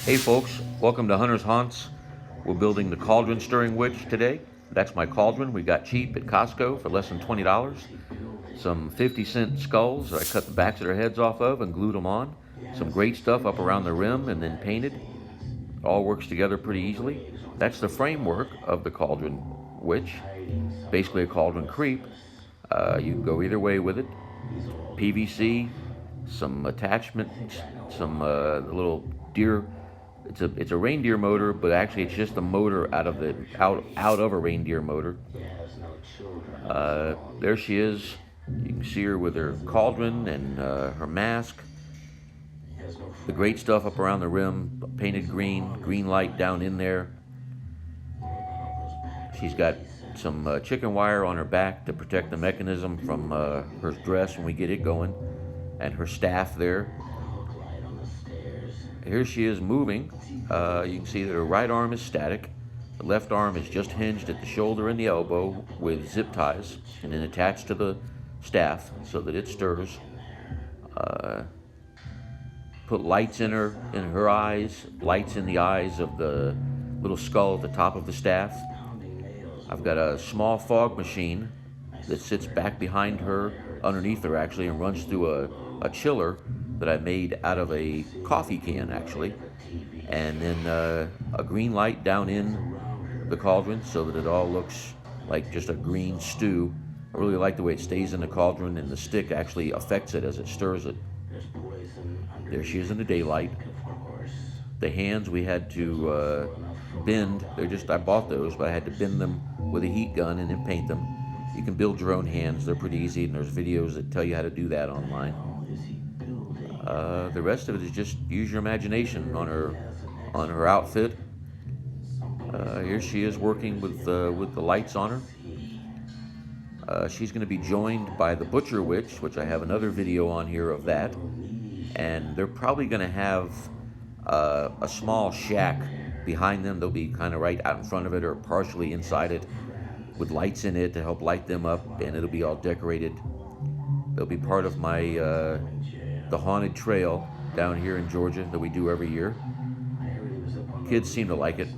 Hey folks, welcome to Hunter's Haunts. We're building the Cauldron Stirring Witch today. That's my cauldron we got cheap at Costco for less than $20. Some 50-cent skulls that I cut the backs of their heads off of and glued them on. Some great stuff up around the rim and then painted. It all works together pretty easily. That's the framework of the Cauldron Witch. Basically a cauldron creep. You can go either way with it. PVC, some attachments, some little deer. It's a reindeer motor, but actually it's just a motor out of a reindeer motor. There she is. You can see her with her cauldron and her mask. The great stuff up around the rim, painted green, green light down in there. She's got some chicken wire on her back to protect the mechanism from her dress when we get it going, and her staff there. Here she is moving. You can see that her right arm is static. The left arm is just hinged at the shoulder and the elbow with zip ties and then attached to the staff so that it stirs. Put lights in her eyes, lights in the eyes of the little skull at the top of the staff. I've got a small fog machine that sits back behind her, underneath her actually, and runs through a chiller that I made out of a coffee can actually. And then a green light down in the cauldron so that it all looks like just a green stew. I really like the way it stays in the cauldron, and the stick actually affects it as it stirs it. There she is in the daylight. The hands we had to bend. I bought those, but I had to bend them with a heat gun and then paint them. You can build your own hands. They're pretty easy, and there's videos that tell you how to do that online. The rest of it is just use your imagination on her outfit. Here she is working with the lights on her. She's going to be joined by the Butcher Witch, which I have another video on here of that. And they're probably going to have a small shack behind them. They'll be kind of right out in front of it or partially inside it with lights in it to help light them up, and it'll be all decorated. They'll be part of my the haunted trail down here in Georgia that we do every year. Kids seem to like it,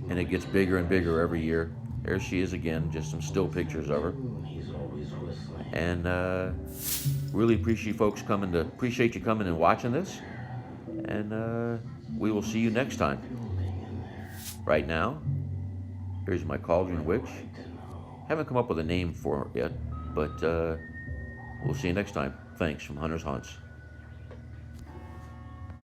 and it gets bigger and bigger every year. There she is again, just some still pictures of her. And really appreciate you coming and watching this. And we will see you next time. Right now, here's my Cauldron Witch. Haven't come up with a name for it yet, but we'll see you next time. Thanks from Hunter's Haunts.